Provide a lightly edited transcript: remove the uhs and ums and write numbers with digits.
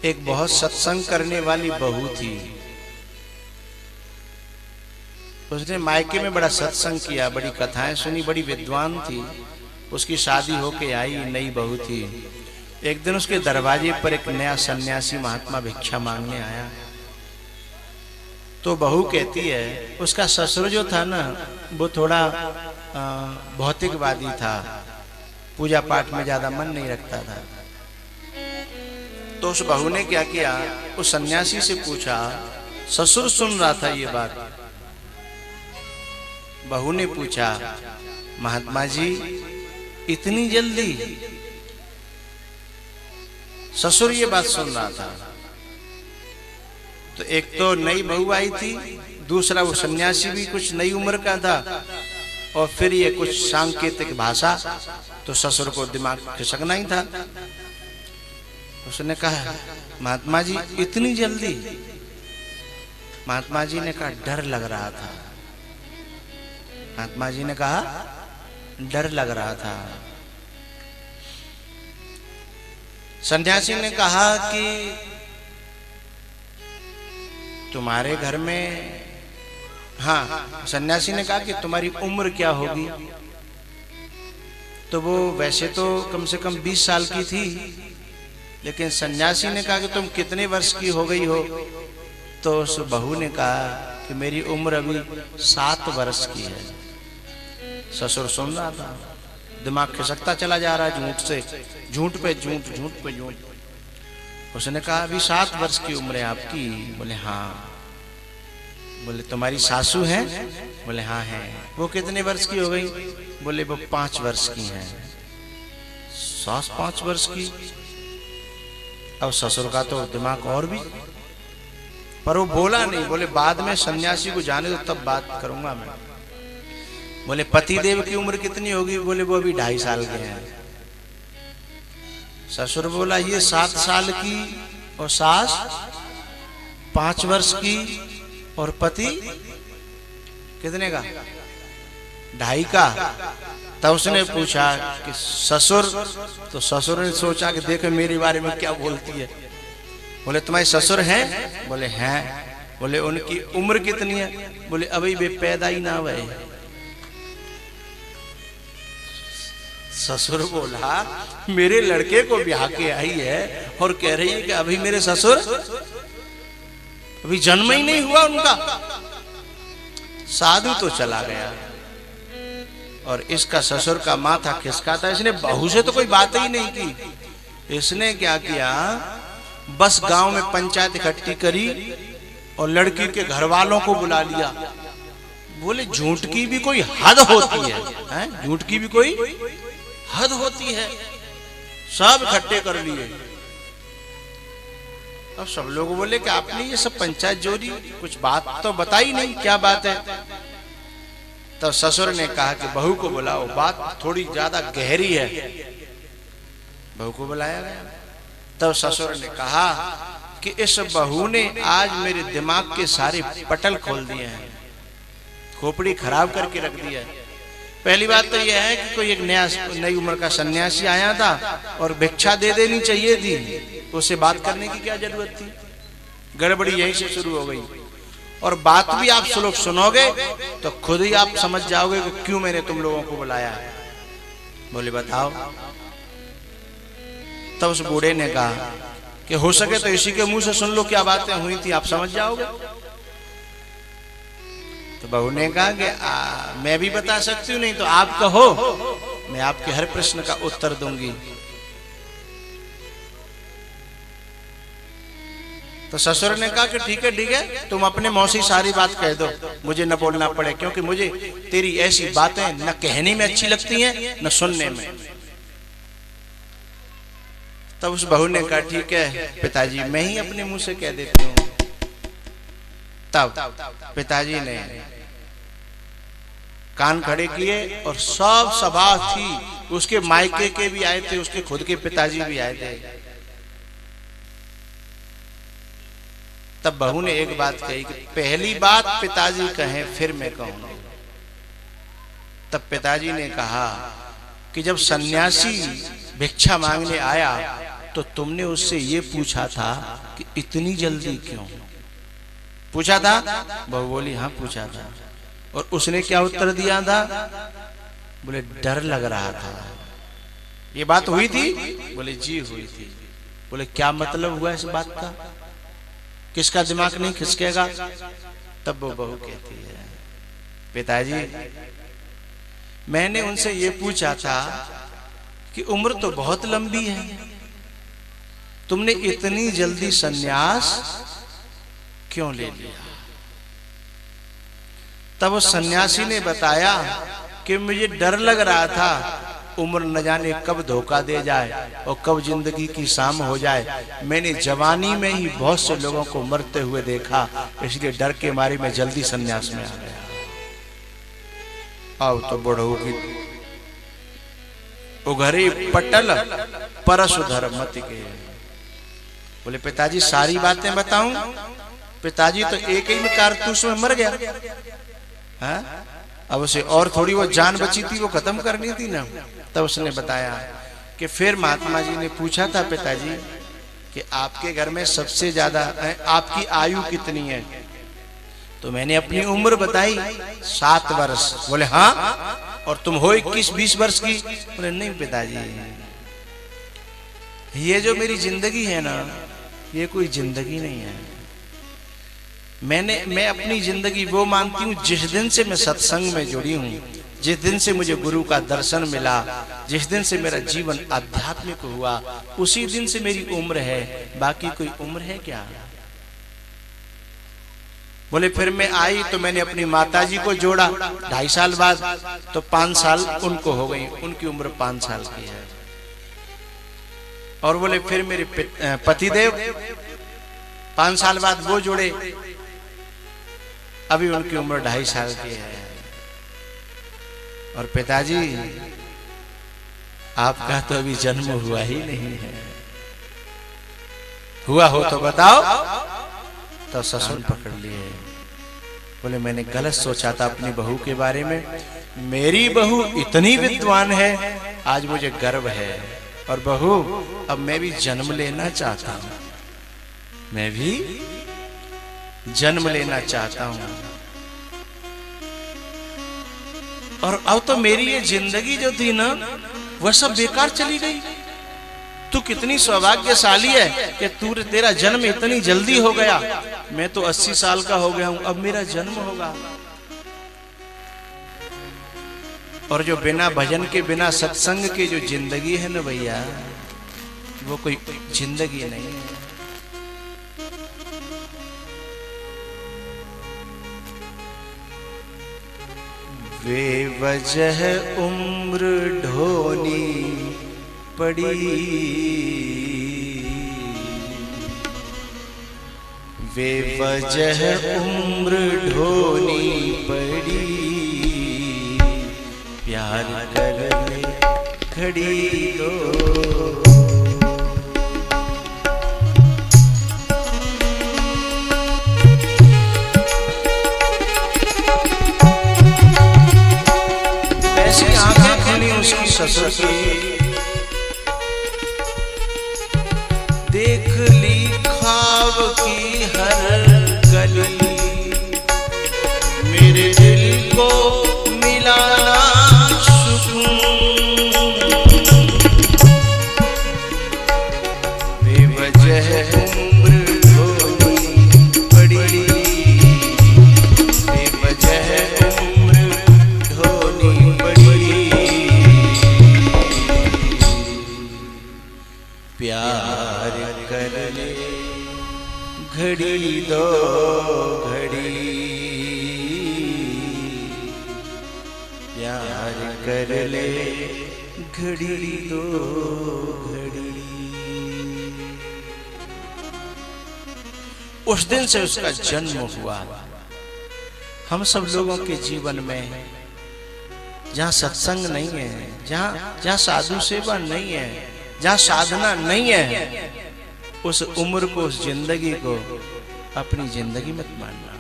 एक बहुत सत्संग करने वाली बहू थी। उसने मायके में बड़ा सत्संग किया, बड़ी कथाएं सुनी, बड़ी विद्वान थी। उसकी शादी होके आई, नई बहू थी। एक दिन उसके दरवाजे पर एक नया सन्यासी महात्मा भिक्षा मांगने आया। तो बहू कहती है, उसका ससुर जो था ना वो थोड़ा भौतिकवादी था, पूजा पाठ में ज्यादा मन नहीं रखता था। तो उस बहू ने क्या किया, उस सन्यासी से पूछा, ससुर सुन रहा था ये बात। बहू ने पूछा, महात्मा जी इतनी जल्दी? ससुर ये बात सुन रहा था। तो एक तो नई बहू आई थी, दूसरा वो सन्यासी भी कुछ नई उम्र का था, और फिर ये कुछ सांकेतिक भाषा, तो ससुर को दिमाग खिसकना ही था। उसने कहा, महात्मा जी इतनी जल्दी? महात्मा जी ने कहा, डर लग रहा था। महात्मा जी ने कहा, डर लग रहा था। सन्यासी ने कहा कि तुम्हारे घर में, हाँ, सन्यासी ने कहा कि तुम्हारी उम्र क्या होगी? तो वो वैसे तो कम से कम 20 साल की थी, लेकिन सन्यासी ने कहा कि तुम कितने वर्ष की हो गई हो? तो उस बहू ने कहा कि मेरी उम्र अभी 7 वर्ष की है। ससुर सुन रहा था, दिमाग खिसकता चला जा रहा है, झूठ से झूठ पे झूठ, झूठ पे झूठ। उसने कहा, अभी 7 वर्ष की उम्र है आपकी? बोले हाँ। बोले तुम्हारी सासू हैं? बोले हाँ है। वो कितने वर्ष की हो गई? बोले वो 5 वर्ष की हैं। सास 5 वर्ष की? अब ससुर का तो दिमाग और भी, पर वो बोला नहीं। बोले बाद में सन्यासी को जाने दो, तब बात करूंगा मैं। बोले पति देव की उम्र कितनी होगी? बोले वो अभी 2.5 साल के हैं। ससुर बोला, ये 7 साल की और सास 5 वर्ष की, और पति कितने का? 2.5 का। तब उसने पूछा कि ससुर? तो ससुर ने सोचा कि देखे मेरे बारे में क्या बोलती है। बोले तुम्हारे ससुर हैं? बोले हैं। बोले उनकी उम्र कितनी है? बोले अभी वे पैदा ही ना हुए। ससुर बोला, मेरे लड़के को ब्याह के आई है और कह रही है कि अभी मेरे ससुर, अभी जन्म ही नहीं हुआ उनका। साधु तो चला गया और इसका ससुर का माथा खिसका था। इसने बहू से तो कोई बात ही नहीं की। इसने क्या किया, बस गांव में पंचायत इकट्ठी करी और लड़की के घर वालों को बुला लिया। बोले झूठ की भी कोई हद होती है, झूठ की भी कोई हद होती है। सब इकट्ठे कर लिए। अब सब लोग बोले कि आपने ये सब पंचायत जोड़ी, कुछ बात तो बताई नहीं, क्या बात है? तब ससुर ने कहा कि बहू को बुलाओ, बात थोड़ी ज्यादा गहरी है। बहू को बुलाया गया। तब ससुर ने कहा कि इस बहू ने आज मेरे दिमाग के सारे पटल खोल दिए हैं, खोपड़ी खराब करके रख दिया है। पहली बात तो यह है कि कोई एक नई उम्र का सन्यासी आया था और भिक्षा दे देनी चाहिए थी, उससे बात करने की क्या जरूरत थी? गड़बड़ी यहीं से शुरू हो गई। और बात भी आप लोग सुनोगे तो खुद ही आप समझ जाओगे कि क्यों मैंने तुम लोगों को बुलाया है। बोले बताओ। तब उस बूढ़े ने कहा कि हो सके तो इसी के मुंह से सुन लो क्या बातें हुई थी, आप समझ जाओगे। तो बहू ने कहा कि मैं भी बता सकती हूँ, नहीं तो आप कहो, मैं आपके हर प्रश्न का उत्तर दूंगी। तो ससुर ने कहा कि ठीक है, तुम अपने मौसी सारी बात कह दो, मुझे न बोलना पड़े, क्योंकि मुझे तेरी ऐसी बातें न कहने में अच्छी लगती हैं न सुनने में। तब उस बहू ने कहा ठीक है पिताजी, मैं ही अपने मुंह से कह देती हूँ। तब पिताजी ने कान खड़े किए और सब सभा थी, उसके मायके के भी आए थे, उसके खुद के पिताजी भी आए थे। तब बहू ने एक बात कही कि पहली बात पिताजी कहें फिर मैं कहूंगा। तब पिताजी ने कहा कि जब सन्यासी भिक्षा मांगने आया तो तुमने उससे ये पूछा था कि इतनी जल्दी क्यों? पूछा था? बहू बोली हाँ पूछा था। और उसने क्या उत्तर दिया था? बोले डर लग रहा था। ये बात हुई थी? बोले जी हुई थी। बोले क्या मतलब हुआ इस बात का? किसका दिमाग नहीं खिसकेगा? तब वो बहू कहती है पिताजी मैंने उनसे ये पूछा था कि उम्र तो बहुत लंबी है, तुमने इतनी जल्दी सन्यास क्यों ले लिया? तब उस सन्यासी ने बताया कि मुझे डर लग रहा था उम्र न जाने कब धोखा दे जाए और कब जिंदगी की शाम हो जाए। मैंने जवानी में ही बहुत से लोगों को मरते हुए देखा, इसलिए डर के मारे मैं जल्दी सन्यास में आ गया। आओ तो बुढ़ऊ की उघरे पटल परसु धर्मति के। बोले पिताजी सारी बातें बताऊं? पिताजी तो एक ही में कारतूस में मर गया। हाँ? अब उसे और थोड़ी वो जान बची थी, वो खत्म करनी थी ना। तब उसने बताया कि फिर महात्मा जी ने पूछा था पिताजी कि आपके घर में सबसे ज्यादा आपकी आयु कितनी है? तो मैंने अपनी उम्र बताई 7 वर्ष। बोले हाँ, और तुम हो 21-20 वर्ष की? बोले नहीं पिताजी, ये जो मेरी जिंदगी है ना, ये कोई जिंदगी नहीं है। मैं अपनी जिंदगी वो मानती हूँ जिस दिन से मैं सत्संग में जुड़ी हूँ, जिस दिन से मुझे गुरु का दर्शन मिला, जिस दिन से मेरा जीवन आध्यात्मिक हुआ, उसी दिन से मेरी उम्र है। बाकी कोई उम्र है क्या? बोले फिर मैं आई तो मैंने अपनी माताजी को जोड़ा 2.5 साल बाद, तो 5 साल उनको हो गई, उनकी उम्र 5 साल की है। और बोले फिर मेरे पतिदेव 5 साल बाद वो जुड़े, अभी उनकी उम्र 2.5 साल की है। और पिताजी आपका तो अभी जन्म हुआ ही नहीं है। हुआ हो तो बताओ। तो ससुर पकड़ लिए। बोले मैंने गलत सोचा था अपनी बहू के बारे में, मेरी बहू इतनी विद्वान है, आज मुझे गर्व है। और बहू अब मैं भी जन्म लेना चाहता हूं, मैं भी जन्म लेना चाहता हूं। और अब तो मेरी ये जिंदगी जो थी ना, वह सब बेकार चली गई। तू कितनी सौभाग्यशाली है कि तेरा जन्म इतनी जल्दी हो गया। मैं तो 80 साल का हो गया हूं, अब मेरा जन्म होगा। और जो बिना भजन के, बिना सत्संग के जो जिंदगी है ना भैया, वो कोई जिंदगी नहीं है। बेवजह उम्र ढोनी पड़ी, बेवजह उम्र ढोनी पड़ी, प्यार कर ले घड़ी दो। ऐसी आंखें खुली उसकी ससुर की, देख ली ख्वाब की हर गली, मेरे दिल को मिला सुकून। बेवजह उम्र ढोनी पड़ी, बेवजह उम्र ढोनी पड़ी, प्यार कर ले घड़ी दो घड़ी, प्यार कर ले घड़ी दो घड़ी। उस दिन से उसका जन्म हुआ। हम सब लोगों के जीवन में जहाँ सत्संग नहीं है, जहाँ साधु सेवा नहीं है, जहाँ साधना नहीं है, उस उम्र को, उस जिंदगी को अपनी जिंदगी मत मानना।